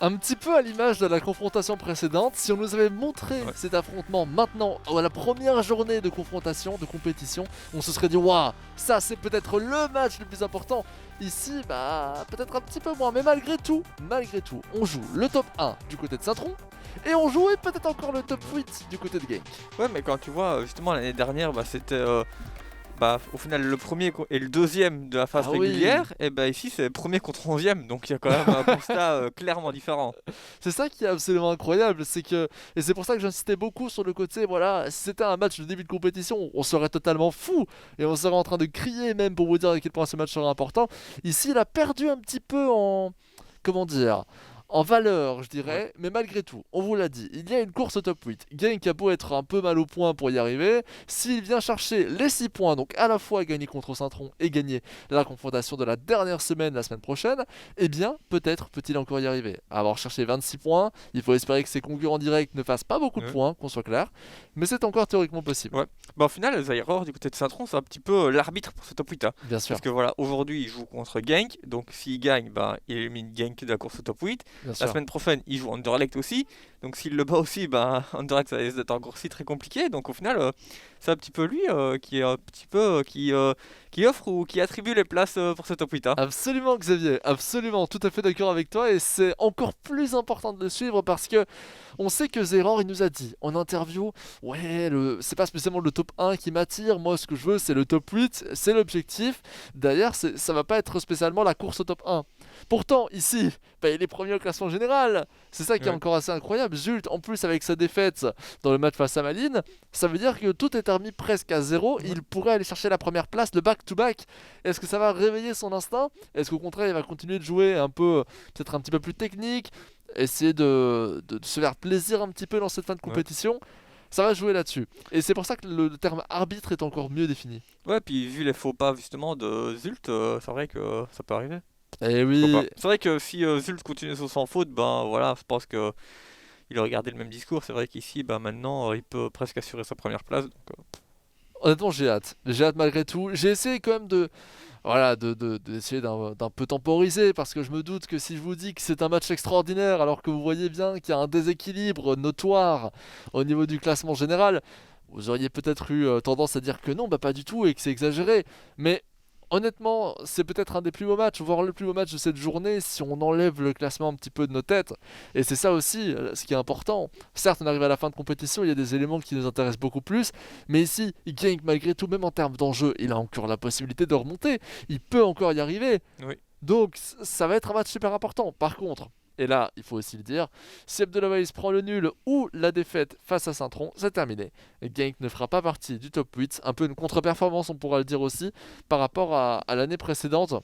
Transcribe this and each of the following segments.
Un petit peu à l'image de la confrontation précédente, si on nous avait montré Ouais. cet affrontement maintenant, à la première journée de confrontation, de compétition, on se serait dit waouh, ça c'est peut-être le match le plus important. Ici, bah peut-être un petit peu moins, mais malgré tout, on joue le top 1 du côté de Saint-Tron et on jouait peut-être encore le top 8 du côté de Genk. Ouais, mais quand tu vois, justement, l'année dernière, bah, c'était au final le premier et le deuxième de la phase Ah oui, régulière, et bah ici c'est le premier contre 11e, donc il y a quand même un constat clairement différent. c'est ça qui est absolument incroyable, c'est que, et c'est pour ça que j'insistais beaucoup sur le côté, voilà, si c'était un match de début de compétition, on serait totalement fou, et on serait en train de crier même pour vous dire à quel point ce match serait important. Ici, il a perdu un petit peu en, comment dire, en valeur, je Ouais. dirais, mais malgré tout, on vous l'a dit, il y a une course au top 8. Genk a beau être un peu mal au point pour y arriver, s'il vient chercher les 6 points, donc à la fois gagner contre Saint-Tron et gagner la confrontation de la dernière semaine, la semaine prochaine, eh bien, peut-être peut-il encore y arriver. À avoir cherché 26 points, il faut espérer que ses concurrents directs ne fassent pas beaucoup de Ouais. points, qu'on soit clair, mais c'est encore théoriquement possible. Ouais. Bah, au final, Zairor du côté de Saint-Tron, c'est un petit peu l'arbitre pour ce top 8, hein. Bien sûr, Parce que voilà, aujourd'hui il joue contre Genk, donc s'il gagne, bah, il élimine Genk de la course au top 8. bien La sûr. semaine prochaine, il joue Anderlecht aussi, donc s'il le bat aussi, bah, Anderlecht ça risque d'être encore aussi très compliqué. Donc au final, c'est un petit peu lui qui est un petit peu qui offre ou qui attribue les places pour ce top 8, hein. Absolument Xavier, absolument, tout à fait d'accord avec toi et c'est encore plus important de le suivre parce que on sait que Zeror il nous a dit en interview ouais c'est pas spécialement le top 1 qui m'attire, moi ce que je veux c'est le top 8, c'est l'objectif. D'ailleurs ça va pas être spécialement la course au top 1. Pourtant ici, bah, il est premier au classement général. C'est ça qui est Ouais. encore assez incroyable. Zult en plus avec sa défaite dans le match face à Malines, ça veut dire que tout est remis presque à zéro. Ouais. Il pourrait aller chercher la première place, le back-to-back. Est-ce que ça va réveiller son instinct? Est-ce qu'au contraire, il va continuer de jouer un peu, peut-être un petit peu plus technique, essayer de se faire plaisir un petit peu dans cette fin de Ouais. compétition? Ça va jouer là-dessus. Et c'est pour ça que le terme arbitre est encore mieux défini. Ouais, puis vu les faux pas justement de Zult, c'est vrai que ça peut arriver. Et Faut pas. oui, C'est vrai que si Zult continue sur sans faute, ben voilà, je pense que il aurait gardé le même discours. C'est vrai qu'ici, ben maintenant, il peut presque assurer sa première place. Donc, honnêtement, j'ai hâte. J'ai hâte malgré tout. J'ai essayé quand même de, voilà, d'essayer d'un peu temporiser parce que je me doute que si je vous dis que c'est un match extraordinaire alors que vous voyez bien qu'il y a un déséquilibre notoire au niveau du classement général, vous auriez peut-être eu tendance à dire que non, bah pas du tout et que c'est exagéré. Mais honnêtement, c'est peut-être un des plus beaux matchs, voire le plus beau match de cette journée si on enlève le classement un petit peu de nos têtes. Et c'est ça aussi ce qui est important. Certes, on arrive à la fin de compétition, il y a des éléments qui nous intéressent beaucoup plus, mais ici, il gagne malgré tout, même en termes d'enjeu, il a encore la possibilité de remonter. Il peut encore y arriver. oui. Donc ça va être un match super important. Par contre, et là il faut aussi le dire, si Abdelaways prend le nul ou la défaite face à Saint-Tron, c'est terminé. Genk ne fera pas partie du top 8. Un peu une contre-performance on pourra le dire aussi par rapport à l'année précédente,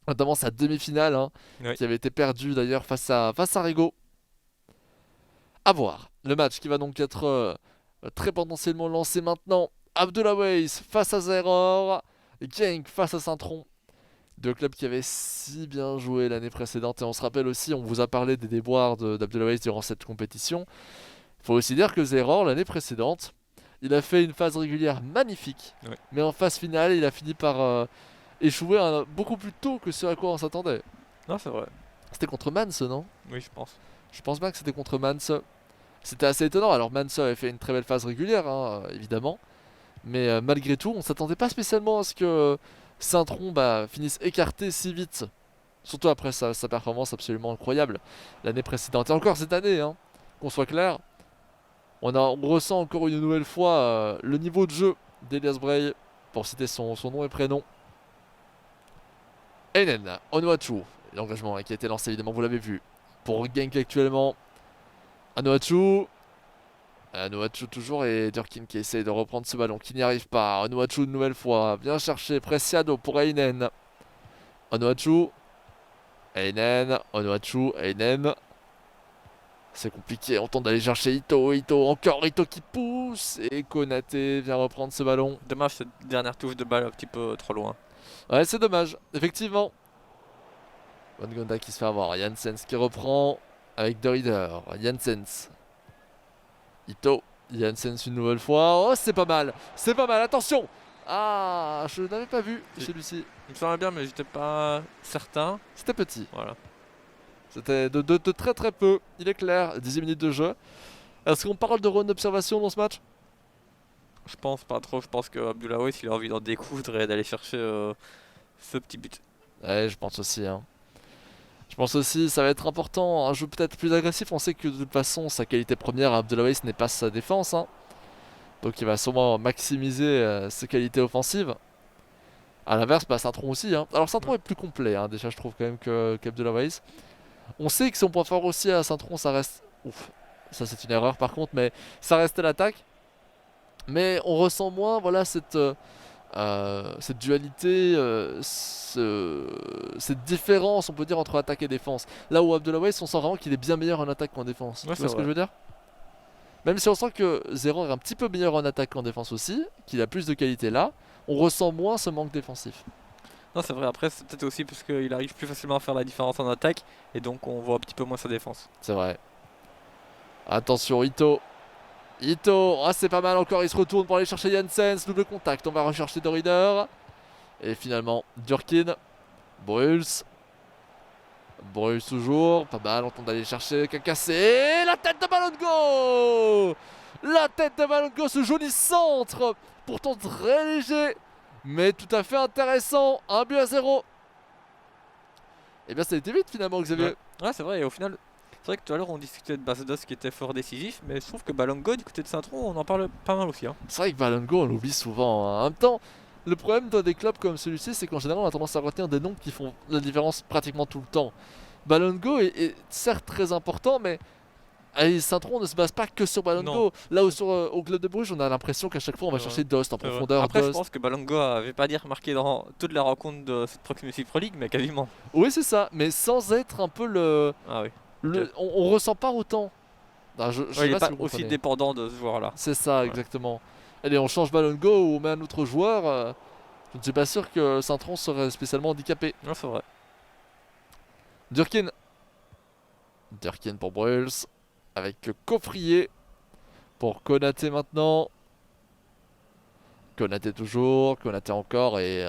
notamment sa demi-finale hein, Oui. qui avait été perdue d'ailleurs face à Rego. À voir. Le match qui va donc être très potentiellement lancé maintenant. Abdelaways face à Zeror, Genk face à Saint-Tron. Deux clubs qui avaient si bien joué l'année précédente. Et on se rappelle aussi, on vous a parlé des déboires d'Abdelaways durant cette compétition. Il faut aussi dire que Zeror, l'année précédente, il a fait une phase régulière magnifique. Oui. Mais en phase finale, il a fini par échouer beaucoup plus tôt que ce à quoi on s'attendait. Non, c'est vrai. C'était contre Mans, non? Oui, je pense. Je pense bien que c'était contre Mans. C'était assez étonnant. Alors Mans avait fait une très belle phase régulière, hein, évidemment. Mais malgré tout, on s'attendait pas spécialement à ce que Saint-Tron finisse écarté si vite. Surtout après sa performance absolument incroyable l'année précédente. Et encore cette année, hein, qu'on soit clair, on ressent encore une nouvelle fois le niveau de jeu d'Elias Bray, pour citer son nom et prénom. Einen, Onuachu, l'engagement qui a été lancé évidemment, vous l'avez vu. Pour Genk actuellement, Onuachu toujours et Durkin qui essaye de reprendre ce ballon, qui n'y arrive pas. Onuachu une nouvelle fois, bien cherché, Preciado pour Einen. Onuachu, Onuachu, Einen. C'est compliqué, on tente d'aller chercher encore Ito qui pousse. Et Konaté vient reprendre ce ballon. Dommage cette dernière touche de balle un petit peu trop loin. Ouais, c'est dommage, effectivement. Bongonda qui se fait avoir, Janssens qui reprend avec De Rieder. Janssens. Ito, Janssens une nouvelle fois. Oh, c'est pas mal, attention. Ah, je n'avais pas vu Si. celui-ci. Il me semblait bien, mais j'étais pas certain. C'était petit. Voilà. C'était de très très peu, il est clair, 10 minutes de jeu. Est-ce qu'on parle de run d'observation dans ce match? Je pense pas trop, je pense que Abdoulaye, il a envie d'en découdre et d'aller chercher ce petit but. Ouais, je pense aussi, hein. Je pense aussi, ça va être important, un jeu peut-être plus agressif. On sait que de toute façon, sa qualité première à Abdoulaye, ce n'est pas sa défense, hein. Donc il va sûrement maximiser ses qualités offensives. À l'inverse, bah, Saint-Tron aussi, hein. Alors Saint-Tron Ouais. est plus complet, hein, déjà je trouve quand même qu'Abdoulaye. On sait que son point fort aussi à Saint-Tron, ça reste... Ouf, ça c'est une erreur par contre, mais ça reste l'attaque. Mais on ressent moins, voilà, cette dualité, cette différence, on peut dire, entre attaque et défense. Là où Abdoulaye, on sent vraiment qu'il est bien meilleur en attaque qu'en défense. Ouais, Tu c'est vois ce que vrai. je veux dire? Même si on sent que Zero est un petit peu meilleur en attaque qu'en défense aussi, qu'il a plus de qualité là, on ressent moins ce manque défensif. Non, c'est vrai, après, c'est peut-être aussi parce qu'il arrive plus facilement à faire la différence en attaque et donc on voit un petit peu moins sa défense. C'est vrai. Attention, Ito. Ito, ah c'est pas mal encore, il se retourne pour aller chercher Janssens, double contact, on va rechercher de Reader. Et finalement, Durkin, Bruls. Bruls toujours, pas mal, on tente d'aller chercher Kakassé. La tête de Malongo. La tête de Malongo, ce joli centre, pourtant très léger, mais tout à fait intéressant. 1-0. Et bien ça a été vite finalement, Xavier. Ouais, c'est vrai, et au final, c'est vrai que tout à l'heure on discutait de Basdos qui était fort décisif, mais je trouve que Balongo du côté de Saint-Tron, on en parle pas mal aussi. Hein. C'est vrai que Malongo, on l'oublie souvent, hein. En même temps, le problème dans des clubs comme celui-ci, c'est qu'en général, on a tendance à retenir des noms qui font la différence pratiquement tout le temps. Ballon est certes très important, mais allez, Saint-Tron ne se base pas que sur Non, Ballon. Là où au club de Bruges, on a l'impression qu'à chaque fois, on va c'est vrai. chercher Dost en C'est vrai. profondeur. Après, je Dost. pense que Balongo avait pas dire marqué dans toutes les rencontres de cette Proximus Pro League, mais quasiment. Oui, c'est ça, mais sans être un peu Ah oui. Ok. on ressent pas autant. Ah, je Ouais, sais il est pas si pas vous aussi comprenez. dépendant de ce joueur-là. C'est ça, Ouais. exactement. Allez, on change Ballon ou on met un autre joueur. Je ne suis pas sûr que Saint-Tron serait spécialement handicapé. Non, c'est vrai. Durkin. Durkin pour Bruls. Avec Coffrier pour Konaté maintenant. Konaté toujours, Konaté encore et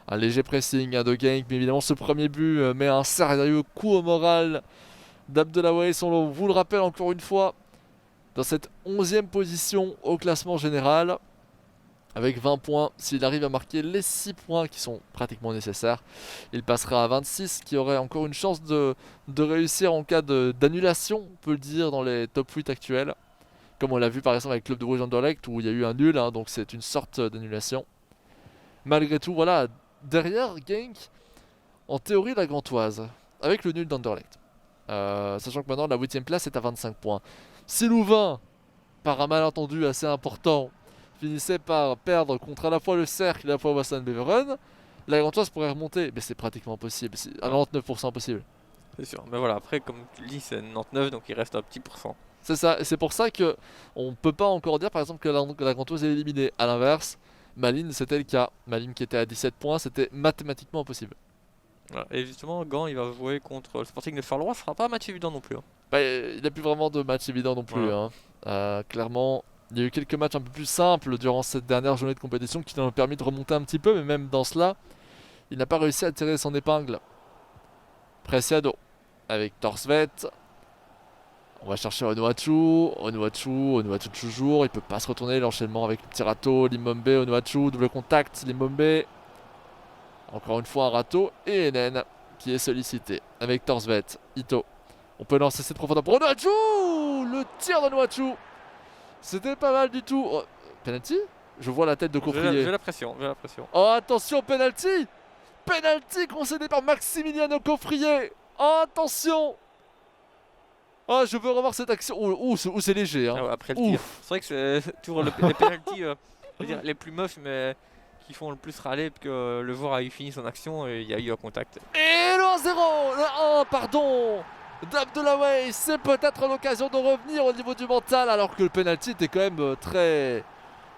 un léger pressing de Genk. Mais évidemment, ce premier but met un sérieux coup au moral d'Abdoulaye. On vous le rappelle encore une fois, dans cette 11e position au classement général. Avec 20 points, s'il arrive à marquer les 6 points qui sont pratiquement nécessaires, il passera à 26, qui aurait encore une chance de réussir en cas d'annulation, on peut le dire, dans les top 8 actuels. Comme on l'a vu par exemple avec le Club de Bruges Anderlecht où il y a eu un nul, hein, donc c'est une sorte d'annulation. Malgré tout, voilà, derrière Genk, en théorie la Gantoise, avec le nul d'Anderlecht. Sachant que maintenant la 8ème place est à 25 points. Si Louvain, par un malentendu assez important, finissait par perdre contre à la fois le Cercle et à la fois Wasson Beveren, la Gantoise pourrait remonter, mais c'est pratiquement impossible, c'est à 99% impossible. C'est sûr. Mais voilà, après, comme tu le dis, c'est 99, donc il reste un petit pourcent. C'est ça, et c'est pour ça que on peut pas encore dire par exemple que la Gantoise est éliminée. A l'inverse, Malines c'était le cas. Malines qui était à 17 points, c'était mathématiquement impossible. Voilà. Et justement, Gand, il va jouer contre le Sporting de Charleroi, ce sera pas un match évident non plus. Hein. Bah, il n'y a plus vraiment de match évident non plus, Voilà. hein. Clairement, il y a eu quelques matchs un peu plus simples durant cette dernière journée de compétition qui nous ont permis de remonter un petit peu, mais même dans cela, il n'a pas réussi à tirer son épingle. Preciado avec Torsvet. On va chercher Onuachu toujours, il peut pas se retourner, l'enchaînement avec le petit râteau, Limombe, Onuachu, double contact, Limombe. Encore une fois un râteau et Enen qui est sollicité avec Torsvet, Ito. On peut lancer cette profondeur pour Onuachu. Le tir d'Onuachu. C'était pas mal du tout. Oh, penalty. Je vois la tête de J'ai Coffrier. la pression, j'ai la pression. Oh attention, penalty. Penalty concédé par Maximiliano Coffrier. Oh, attention. Oh, je veux revoir cette action. C'est léger, hein. Ah ouais, après le tir. Ouf. C'est vrai que c'est toujours les penalties les plus moches, mais qui font le plus râler, parce que le joueur a eu fini son action et il y a eu un contact. Et le 1-0. Le 1, pardon. D'Abdoulaye. C'est peut-être l'occasion de revenir au niveau du mental, alors que le penalty était quand même très...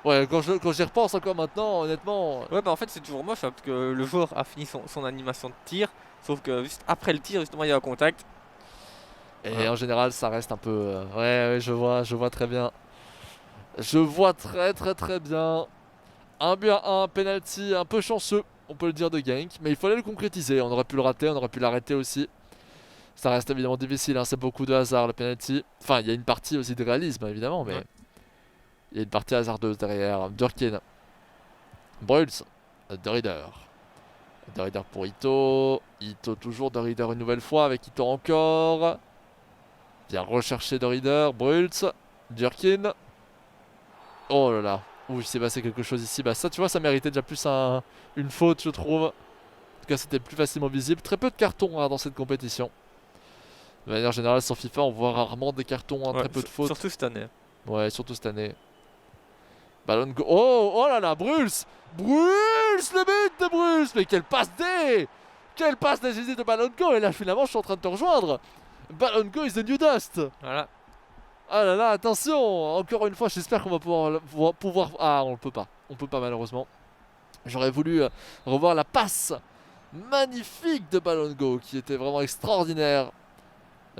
Ouais, quand j'y repense encore maintenant, honnêtement... Ouais, bah en fait, c'est toujours moche, hein, parce que le joueur a fini son animation de tir, sauf que juste après le tir, justement, il y a un contact. Et Voilà. en général, ça reste un peu... ouais, je vois très bien. Je vois très très très bien. Un but à un, penalty un peu chanceux, on peut le dire, de Genk. Mais il fallait le concrétiser. On aurait pu le rater, on aurait pu l'arrêter aussi. Ça reste évidemment difficile, hein, c'est beaucoup de hasard le penalty. Enfin, il y a une partie aussi de réalisme évidemment, mais Ouais. il y a une partie hasardeuse derrière. Durkin, Bruls, De Rieder. De Rieder pour Ito. Ito toujours, De Rieder une nouvelle fois avec Ito encore. Bien recherché De Rieder, Bruls, Durkin. Oh là là. Ouh, il s'est passé quelque chose ici. Bah ça, tu vois, ça méritait déjà plus une faute, je trouve. En tout cas, c'était plus facilement visible. Très peu de cartons hein, dans cette compétition. De manière générale, sur FIFA, on voit rarement des cartons, hein, Ouais, très peu de fautes. surtout cette année. Ouais, surtout cette année. Ballon go. Oh, oh là là, Bruls! Bruls, le but de Bruls! Mais quelle passe D! Quelle passe décisive de Ballon go! Et là, finalement, je suis en train de te rejoindre. Ballon go is the new dust! Voilà. Ah là là, attention! Encore une fois, j'espère qu'on va pouvoir. Ah, on ne peut pas. On peut pas, malheureusement. J'aurais voulu revoir la passe magnifique de Ballon go, qui était vraiment extraordinaire.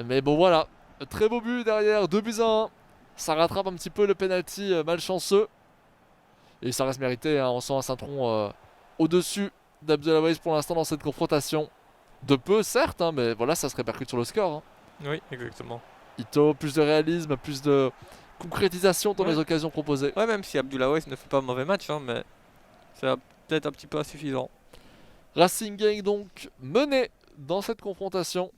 Mais bon, voilà. Très beau but derrière, 2 buts à 1. Ça rattrape un petit peu le penalty malchanceux. Et ça reste mérité, hein. On sent un Saint-Tron au-dessus d'Abdelaziz pour l'instant dans cette confrontation. De peu, certes, hein, mais voilà, ça se répercute sur le score. Hein. Oui, exactement. Ito, plus de réalisme, plus de concrétisation dans Ouais. les occasions proposées. Ouais, même si Abdoulaye ne fait pas un mauvais match, hein, mais c'est peut-être un petit peu insuffisant. Racing Gang donc mené dans cette confrontation.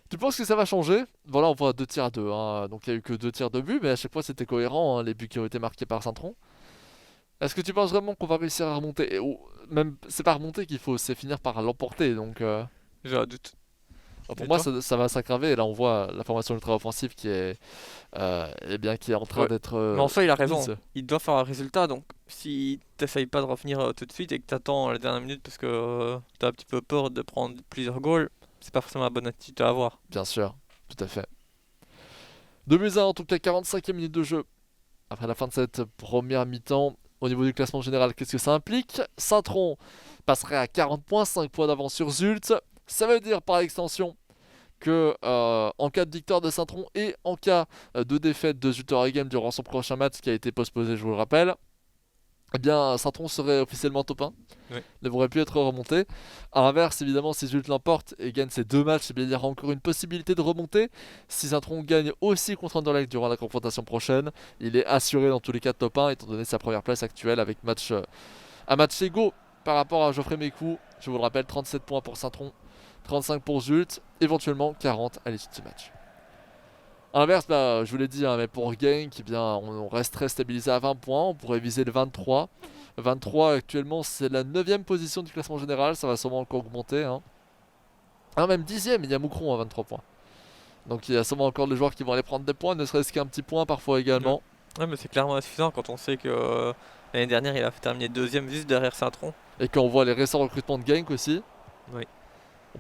Tu penses que ça va changer? Voilà, on voit 2 tirs à 2. Hein. Donc il n'y a eu que 2 tirs de but, mais à chaque fois c'était cohérent, hein, les buts qui ont été marqués par Saint-Tron. Est-ce que tu penses vraiment qu'on va réussir à remonter? Ou même, c'est pas remonter qu'il faut, c'est finir par l'emporter. Donc J'ai un doute. pour Et moi, toi? ça va s'aggraver. Et là, on voit la formation ultra-offensive qui est, eh bien, qui est en train Ouais. d'être Mais en soi, il a raison. mise. Il doit faire un résultat, donc si t'essayes pas de revenir tout de suite et que t'attends la dernière minute parce que t'as un petit peu peur de prendre plusieurs goals, c'est pas forcément la bonne attitude à avoir. Bien sûr, tout à fait. 2 buts à 1, en tout cas 45e minute de jeu. Après la fin de cette première mi-temps, au niveau du classement général, qu'est-ce que ça implique? Saint-Tron passerait à 40 points, 5 points d'avance sur Zult. Ça veut dire par extension que en cas de victoire de Saint-Tron et en cas de défaite de Zulte Waregem durant son prochain match qui a été postposé, je vous le rappelle, eh bien Saint-Tron serait officiellement top 1. Oui. Ne pourrait plus être remonté. A l'inverse, évidemment, si Zulte l'emporte et gagne ses 2 matchs, eh bien, il y aura encore une possibilité de remonter. Si Saint-Tron gagne aussi contre Anderlecht durant la confrontation prochaine, il est assuré dans tous les cas de top 1 étant donné sa première place actuelle avec un match égaux par rapport à Geoffrey Mécou. Je vous le rappelle, 37 points pour Saint-Tron, 35 pour Zult, éventuellement 40 à l'issue de ce match. A l'inverse, bah, je vous l'ai dit, hein, mais pour Genk, eh bien, on resterait stabilisé à 20 points, on pourrait viser le 23. 23 actuellement, c'est la 9ème position du classement général, ça va sûrement encore augmenter. Hein. Ah, même 10ème, il y a Moucron à 23 points. Donc il y a sûrement encore des joueurs qui vont aller prendre des points, ne serait-ce qu'un petit point parfois également. Ouais, mais c'est clairement insuffisant quand on sait que l'année dernière il a terminé deuxième juste derrière Saint-Tron. Et quand on voit les récents recrutements de Genk aussi, Oui.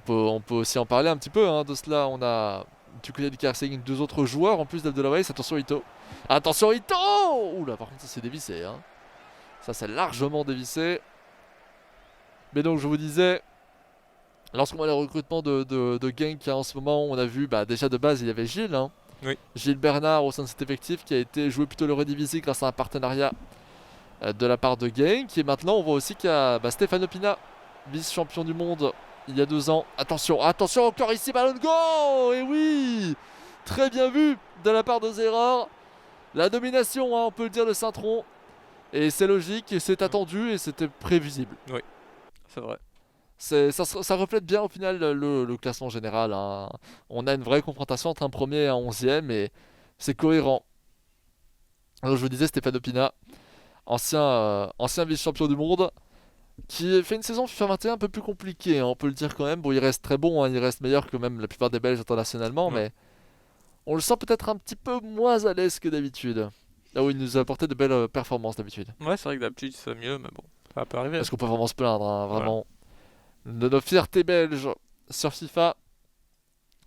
on peut aussi en parler un petit peu hein, de cela. On a du côté du Karsing 2 autres joueurs en plus d'Abdelaziz. Attention Ito. Attention Ito. Oula, par contre ça c'est dévissé. Hein. Ça c'est largement dévissé. Mais donc je vous disais, lorsqu'on voit les recrutements de Genk hein, en ce moment, on a vu bah, déjà de base il y avait Gilles. Hein. Oui. Gilles Bernard au sein de cet effectif qui a été joué plutôt le Redivisie grâce à un partenariat de la part de Genk. Et maintenant on voit aussi qu'il y a Stéphane Pina, vice-champion du monde il y a 2 ans. Attention, attention encore ici, ballon de go. Et oui, très bien vu de la part de Zerard. La domination, hein, on peut le dire, de Saint-Tron. Et c'est logique, et c'est attendu, et c'était prévisible. C'est vrai. Ça reflète bien au final le classement général. Hein. On a une vraie confrontation entre un premier et un 11e, et c'est cohérent. Alors je vous disais, Stéphane Pina, ancien vice-champion du monde, qui fait une saison FIFA 21 un peu plus compliquée, hein, on peut le dire quand même. Bon, il reste très bon, hein, il reste meilleur que même la plupart des Belges internationalement, Ouais. mais on le sent peut-être un petit peu moins à l'aise que d'habitude. Là où il nous a apporté de belles performances d'habitude. Ouais, c'est vrai que d'habitude c'est mieux, mais bon, ça peut arriver. Est-ce qu'on peut vraiment se plaindre, hein, vraiment, de nos fiertés belges sur FIFA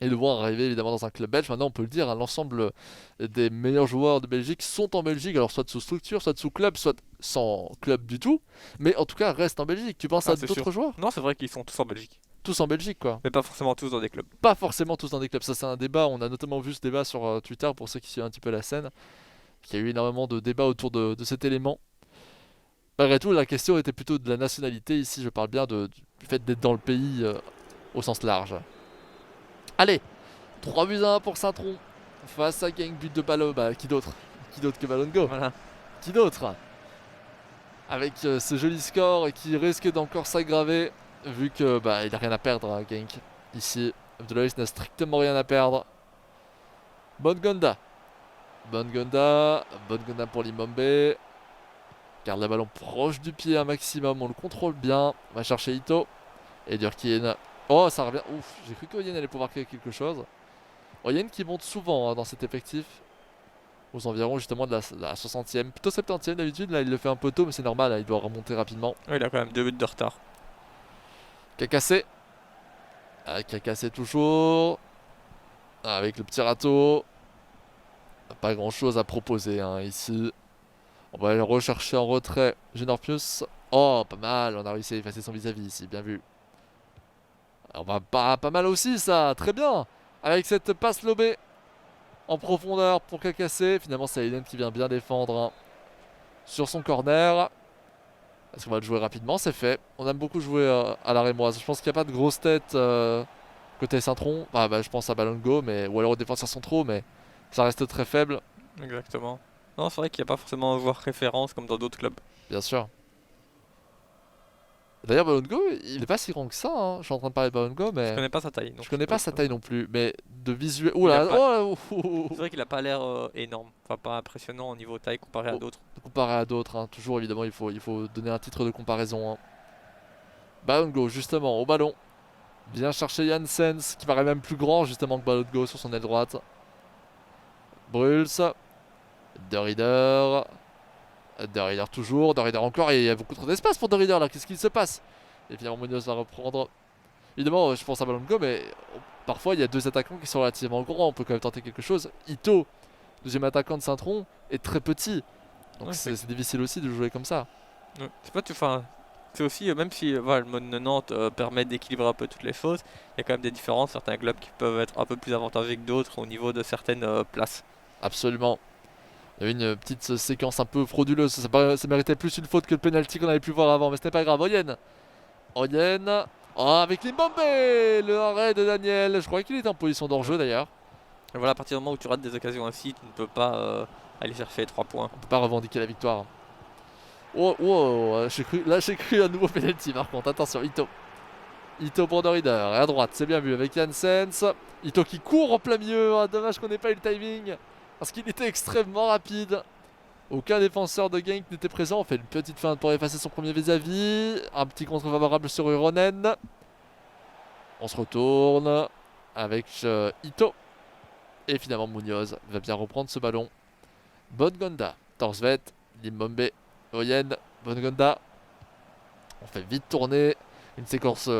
et de voir arriver évidemment dans un club belge. Maintenant, on peut le dire, hein, l'ensemble des meilleurs joueurs de Belgique sont en Belgique, alors soit sous structure, soit sous club, soit sans club du tout, mais en tout cas restent en Belgique. Tu penses Ah, à c'est d'autres sûr. joueurs? Non, c'est vrai qu'ils sont tous en Belgique, Tous en Belgique, quoi. mais pas forcément tous dans des clubs. Pas forcément tous dans des clubs. Ça, c'est un débat. On a notamment vu ce débat sur Twitter pour ceux qui suivent un petit peu la scène. Il y a eu énormément de débats autour de cet élément. Malgré tout, la question était plutôt de la nationalité. Ici, je parle bien du fait d'être dans le pays au sens large. Allez, 3-1 pour Saint-Tron. Face à Genk, but de Ballon. Bah, qui d'autre? Qui d'autre que Ballon Go? Voilà. Qui d'autre? Avec ce joli score qui risque d'encore s'aggraver. Vu que bah, il a rien à perdre, hein, Genk. Ici, Abdoulaye n'a strictement rien à perdre. Bongonda. Bongonda pour Limombe. Garde le ballon proche du pied un maximum, on le contrôle bien. On va chercher Ito. Et Durkin. Oh, ça revient. Ouf, j'ai cru qu'Oyen allait pouvoir créer quelque chose. Oyen qui monte souvent, hein, dans cet effectif. Aux environs justement de la 60e. Plutôt 70e d'habitude, là il le fait un peu tôt, mais c'est normal, là, il doit remonter rapidement. Ouais, il a quand même 2 buts de retard. Kakassé. Kakassé toujours. Avec le petit râteau. Pas grand chose à proposer, hein, ici. On va aller rechercher en retrait Junior Pius. Oh, pas mal, on a réussi à effacer son vis-à-vis ici, bien vu. On va pas mal aussi ça, très bien. Avec cette passe lobée en profondeur pour Kakassé. Finalement c'est Aiden qui vient bien défendre, hein, sur son corner. Est-ce qu'on va le jouer rapidement? C'est fait. On aime beaucoup jouer à la rémoise. Je pense qu'il n'y a pas de grosse tête côté Saint-Tron. Ah, bah, je pense à Ballon mais ou alors aux défenseurs centraux, mais ça reste très faible. Exactement. Non, c'est vrai qu'il n'y a pas forcément un joueur référence comme dans d'autres clubs. Bien sûr. D'ailleurs, Ballon il est pas si grand que ça, hein. Je suis en train de parler de Ballon Je mais connais pas sa taille. je connais pas sa taille non plus. Mais de visuel. Il a Oula, pas- oh, C'est vrai qu'il a pas l'air énorme. Enfin, pas impressionnant au niveau taille comparé à Oh. d'autres. Comparé à d'autres, hein. Toujours évidemment, il faut donner un titre de comparaison, hein. Ballon justement, au ballon. Bien chercher Janssens, qui paraît même plus grand justement que Ballon sur son aile droite. Bruls. De Rieder. De Rieder toujours, De Rieder encore, et il y a beaucoup trop d'espace pour De Rieder là, qu'est-ce qu'il se passe? Et finalement Munoz va reprendre. Évidemment, je pense à Ballon mais parfois il y a deux attaquants qui sont relativement grands, on peut quand même tenter quelque chose. Ito, deuxième attaquant de Saint-Tron, est très petit. Donc Ouais, c'est difficile aussi de jouer comme ça. Ouais. C'est pas enfin, c'est aussi, même si voilà, le mode 90 permet d'équilibrer un peu toutes les choses, il y a quand même des différences. Certains clubs qui peuvent être un peu plus avantagés que d'autres au niveau de certaines places. Absolument. Il y a eu une petite séquence un peu frauduleuse, ça méritait plus une faute que le penalty qu'on avait pu voir avant, mais ce n'est pas grave. Oyen. Oyen. Oh, avec Limbombe, le arrêt de Daniel. Je croyais qu'il était en position d'enjeu d'ailleurs. Et voilà, à partir du moment où tu rates des occasions ainsi, tu ne peux pas aller chercher les 3 points. On peut pas revendiquer la victoire. Oh, oh, là j'ai cru un nouveau penalty par contre. Attention, Ito. Ito pour De Rieder. Et à droite, c'est bien vu avec Janssens. Ito qui court en plein milieu. Ah, dommage qu'on n'ait pas eu le timing. Parce qu'il était extrêmement rapide. Aucun défenseur de Genk n'était présent. On fait une petite feinte pour effacer son premier vis-à-vis. Un petit contre favorable sur Uronen. On se retourne avec Ito. Et finalement Munoz va bien reprendre ce ballon. Bongonda, Torsvet, Limbombe, Oyen, Bongonda. On fait vite tourner. Une séquence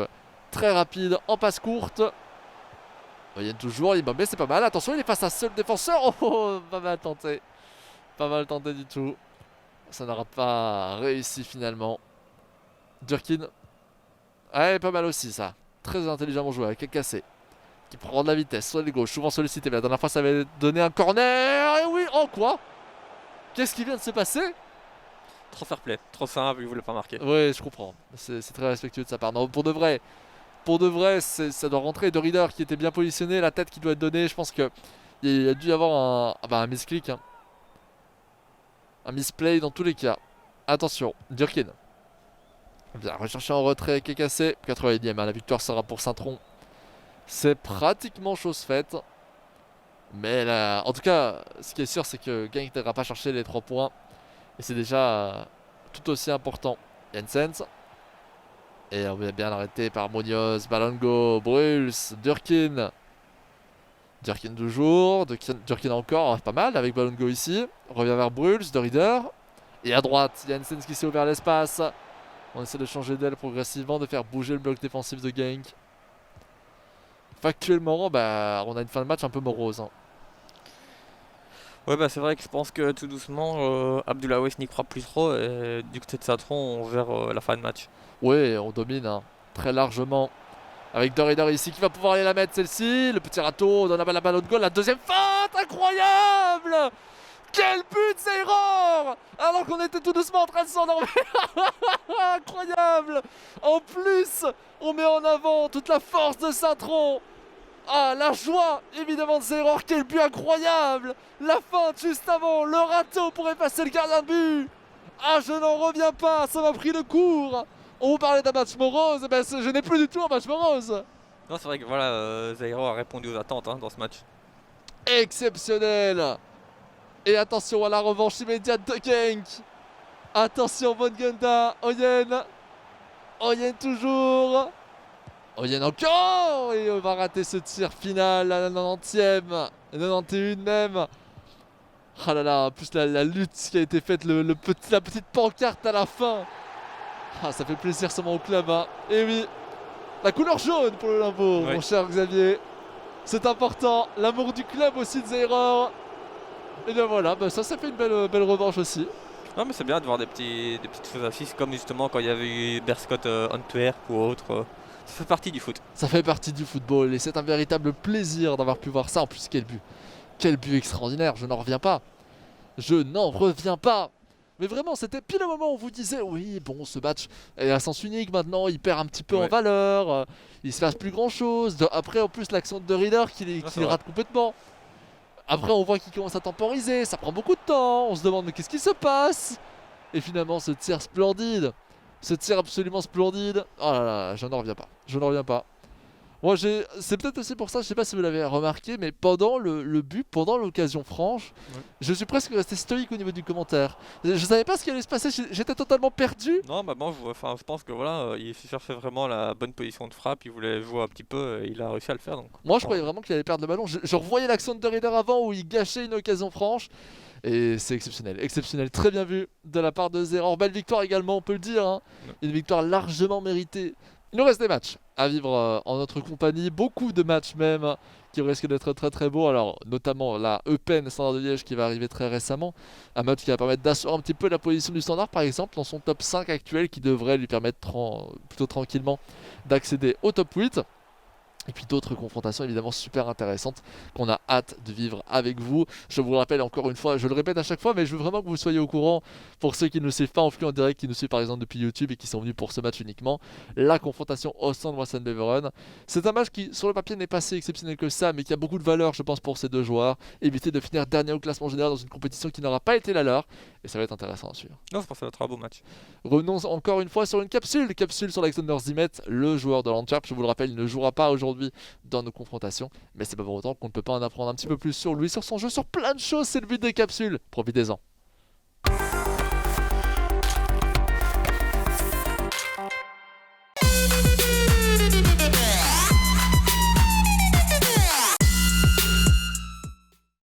très rapide en passe courte. Oyen toujours, Limbombe c'est pas mal. Attention, il est face à un seul défenseur. Oh, oh, pas mal tenté. Pas mal tenté du tout. Ça n'aura pas réussi finalement. Durkin. Ouais, pas mal aussi ça. Très intelligemment joué avec Kakassé. Qui prend de la vitesse sur les gauches, souvent sollicité. Mais la dernière fois, ça avait donné un corner. Et oui, oh quoi? Qu'est-ce qui vient de se passer? Trop fair play, trop simple, il voulait pas marquer. Ouais, je comprends. C'est très respectueux de sa part. Non, pour de vrai, ça doit rentrer. De Rieder qui était bien positionné, la tête qui doit être donnée. Je pense que il y a dû y avoir un misclick, hein. Un misplay dans tous les cas. Attention, Durkin. Bien recherché en retrait, qui est cassé. 90e, hein, la victoire sera pour Saint-Tron. C'est pratiquement chose faite. Mais là, en tout cas, ce qui est sûr, c'est que Genk n'ira pas chercher les 3 points. Et c'est déjà tout aussi important. Janssens. Et on est bien arrêté par Munoz, Balongo, Bruls, Durkin. Durkin toujours, Durkin encore, pas mal avec Balongo ici. On revient vers Bruls, De Rieder. Et à droite, Janssens qui s'est ouvert l'espace. On essaie de changer d'aile progressivement, de faire bouger le bloc défensif de Genk. Factuellement, bah, on a une fin de match un peu morose, hein. Ouais, bah c'est vrai que je pense que tout doucement, Abdoulaye n'y croit plus trop. Et du côté de Saint-Tron, on verra la fin de match. Ouais, on domine, hein, très largement. Avec De Rieder ici qui va pouvoir aller la mettre celle-ci. Le petit râteau, on donne la balle à ballon de goal. La deuxième feinte, incroyable! Quel but, Zeyron! Alors qu'on était tout doucement en train de s'endormir. Incroyable! En plus, on met en avant toute la force de Saint-Tron. Ah, la joie évidemment de Zaïre, quel but incroyable. La feinte juste avant, le râteau pour effacer le gardien de but. Ah, je n'en reviens pas, ça m'a pris le cours. On vous parlait d'un match morose, ben je n'ai plus du tout un match morose. Non, c'est vrai que voilà, Zaïre a répondu aux attentes dans ce match. Exceptionnel. Et attention à la revanche immédiate de Genk. Attention Bonganda, Oyen. Oyen toujours. Oyen encore. Et on va rater ce tir final à la 90e. 91 même. Ah là là, en plus la lutte qui a été faite, la petite pancarte à la fin. Ah, ça fait plaisir seulement au club. Hein. Et oui, la couleur jaune pour le Limbourg, mon cher Xavier. C'est important. L'amour du club aussi de Zaïre. Et bien voilà, ça fait une belle revanche aussi. Non mais c'est bien de voir des petites choses ainsi, comme justement quand il y avait eu Berscott Antwerp ou autre. Ça fait partie du foot. Ça fait partie du football et c'est un véritable plaisir d'avoir pu voir ça. En plus, quel but. Quel but extraordinaire, je n'en reviens pas. Je n'en reviens pas. Mais vraiment, c'était pile le moment où on vous disait oui, bon, ce match est à sens unique maintenant, il perd un petit peu en valeur, il se passe plus grand chose. Après, en plus, l'action de Reader qui rate complètement. Après, on voit qu'il commence à temporiser, ça prend beaucoup de temps, on se demande mais qu'est-ce qui se passe. Et finalement, ce tir splendide, ce tir absolument splendide. Oh là là, je n'en reviens pas, je n'en reviens pas. Moi, c'est peut-être aussi pour ça, je sais pas si vous l'avez remarqué, mais pendant le but, pendant l'occasion franche, je suis presque resté stoïque au niveau du commentaire. Je savais pas ce qui allait se passer, j'étais totalement perdu. Non, bah moi, je pense que voilà, il cherchait vraiment la bonne position de frappe, il voulait jouer un petit peu, et il a réussi à le faire. Donc. Moi, je croyais vraiment qu'il allait perdre le ballon. Je revoyais l'action de Reader avant où il gâchait une occasion franche. Et c'est exceptionnel, exceptionnel, très bien vu de la part de Zaïre. Belle victoire également, on peut le dire. Hein. Une victoire largement méritée. Il nous reste des matchs à vivre en notre compagnie, beaucoup de matchs même qui risquent d'être très très beaux. Alors notamment la Eupen Standard de Liège qui va arriver très récemment, un match qui va permettre d'assurer un petit peu la position du Standard par exemple dans son top 5 actuel qui devrait lui permettre plutôt tranquillement d'accéder au top 8. Et puis d'autres confrontations évidemment super intéressantes qu'on a hâte de vivre avec vous. Je vous le rappelle encore une fois, je le répète à chaque fois, mais je veux vraiment que vous soyez au courant pour ceux qui ne nous suivent pas en flux en direct, qui nous suivent par exemple depuis YouTube et qui sont venus pour ce match uniquement. La confrontation au stand Wassenbeveren. C'est un match qui sur le papier n'est pas si exceptionnel que ça, mais qui a beaucoup de valeur je pense pour ces deux joueurs. Éviter de finir dernier au classement général dans une compétition qui n'aura pas été la leur. Et ça va être intéressant à suivre. Non, je pense que ça va être un beau match. Revenons encore une fois sur une capsule sur Alexander Zimet, le joueur de l'Antwerp. Je vous le rappelle, il ne jouera pas aujourd'hui dans nos confrontations, mais c'est pas pour autant qu'on ne peut pas en apprendre un petit peu plus sur lui, sur son jeu, sur plein de choses. C'est le but des capsules, profitez-en.